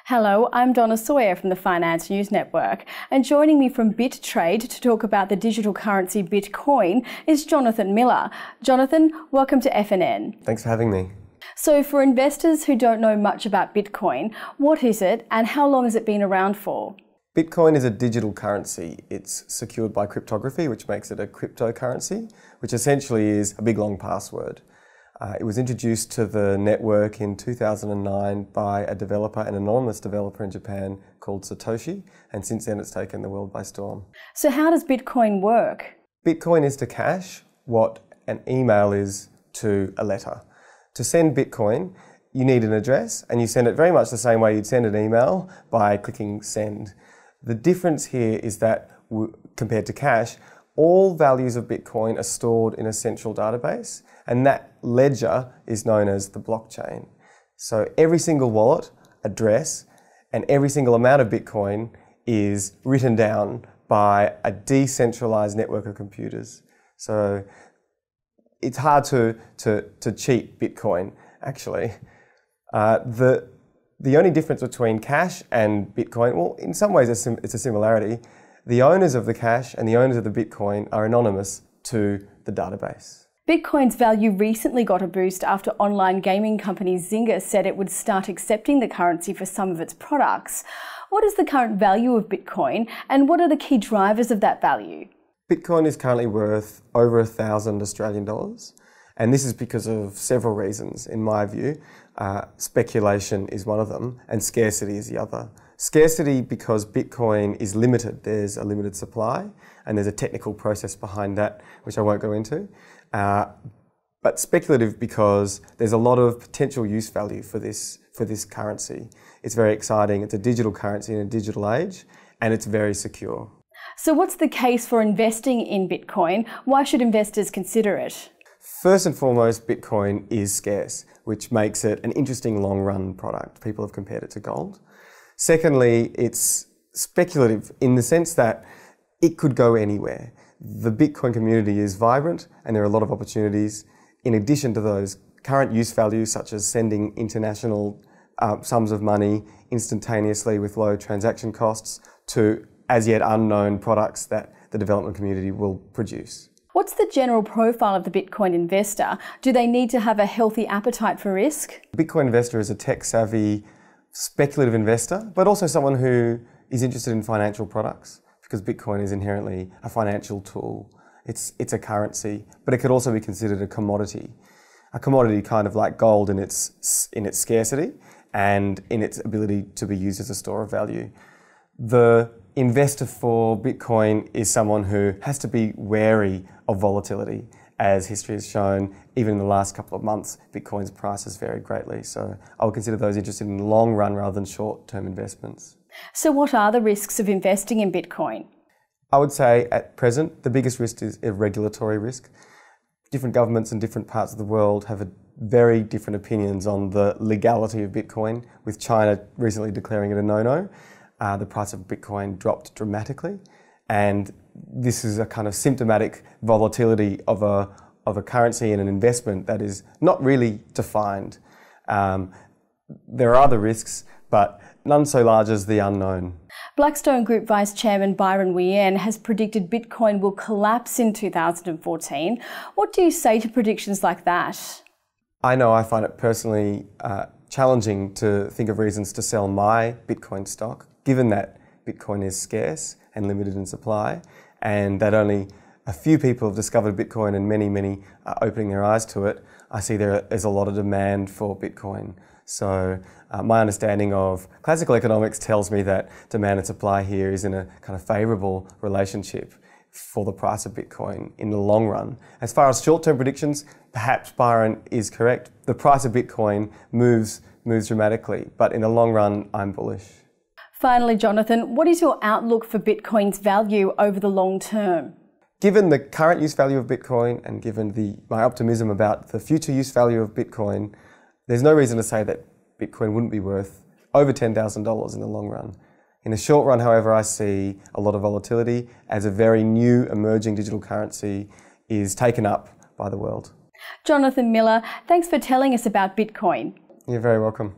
Hello, I'm Donna Sawyer from the Finance News Network, and joining me from BitTrade to talk about the digital currency Bitcoin is Jonathan Miller. Jonathan, welcome to FNN. Thanks for having me. So for investors who don't know much about Bitcoin, what is it and how long has it been around for? Bitcoin is a digital currency. It's secured by cryptography, which makes it a cryptocurrency, which essentially is a big long password. It was introduced to the network in 2009 by a developer, an anonymous developer in Japan called Satoshi, and since then it's taken the world by storm. So how does Bitcoin work? Bitcoin is to cash what an email is to a letter. To send Bitcoin, you need an address, and you send it very much the same way you'd send an email by clicking send. The difference here is that, compared to cash, all values of Bitcoin are stored in a central database, and that ledger is known as the blockchain. So every single wallet, address, and every single amount of Bitcoin is written down by a decentralized network of computers. So it's hard to cheat Bitcoin, actually. The only difference between cash and Bitcoin, well, in some ways it's a similarity. The owners of the cash and the owners of the Bitcoin are anonymous to the database. Bitcoin's value recently got a boost after online gaming company Zynga said it would start accepting the currency for some of its products. What is the current value of Bitcoin and what are the key drivers of that value? Bitcoin is currently worth over $1,000 Australian dollars, and this is because of several reasons, in my view. Speculation is one of them, and scarcity is the other. Scarcity because Bitcoin is limited. There's a limited supply, and there's a technical process behind that, which I won't go into. But speculative because there's a lot of potential use value for this currency. It's very exciting. It's a digital currency in a digital age, and it's very secure. So what's the case for investing in Bitcoin? Why should investors consider it? First and foremost, Bitcoin is scarce, which makes it an interesting long-run product. People have compared it to gold. Secondly, it's speculative in the sense that it could go anywhere. The Bitcoin community is vibrant and there are a lot of opportunities. In addition to those current use values, such as sending international sums of money instantaneously with low transaction costs, to as yet unknown products that the development community will produce. What's the general profile of the Bitcoin investor? Do they need to have a healthy appetite for risk? The Bitcoin investor is a tech-savvy, speculative investor, but also someone who is interested in financial products, because Bitcoin is inherently a financial tool. It's a currency, but it could also be considered a commodity. A commodity kind of like gold in its scarcity and in its ability to be used as a store of value. The investor for Bitcoin is someone who has to be wary of volatility. As history has shown, even in the last couple of months, Bitcoin's price has varied greatly. So I would consider those interested in the long run rather than short-term investments. So what are the risks of investing in Bitcoin? I would say at present, the biggest risk is a regulatory risk. Different governments in different parts of the world have very different opinions on the legality of Bitcoin, with China recently declaring it a no-no. The price of Bitcoin dropped dramatically, and this is a kind of symptomatic volatility of a currency and an investment that is not really defined. There are other risks, but none so large as the unknown. Blackstone Group Vice Chairman Byron Wien has predicted Bitcoin will collapse in 2014. What do you say to predictions like that? I know I find it personally challenging to think of reasons to sell my Bitcoin stock, given that Bitcoin is scarce and limited in supply, and that only a few people have discovered Bitcoin and many are opening their eyes to it. I see there is a lot of demand for Bitcoin. So my understanding of classical economics tells me that demand and supply here is in a kind of favourable relationship for the price of Bitcoin in the long run. As far as short-term predictions, perhaps Byron is correct. The price of Bitcoin moves dramatically, but in the long run, I'm bullish. Finally, Jonathan, what is your outlook for Bitcoin's value over the long term? Given the current use value of Bitcoin and given my optimism about the future use value of Bitcoin, there's no reason to say that Bitcoin wouldn't be worth over $10,000 in the long run. In the short run, however, I see a lot of volatility as a very new emerging digital currency is taken up by the world. Jonathan Miller, thanks for telling us about Bitcoin. You're very welcome.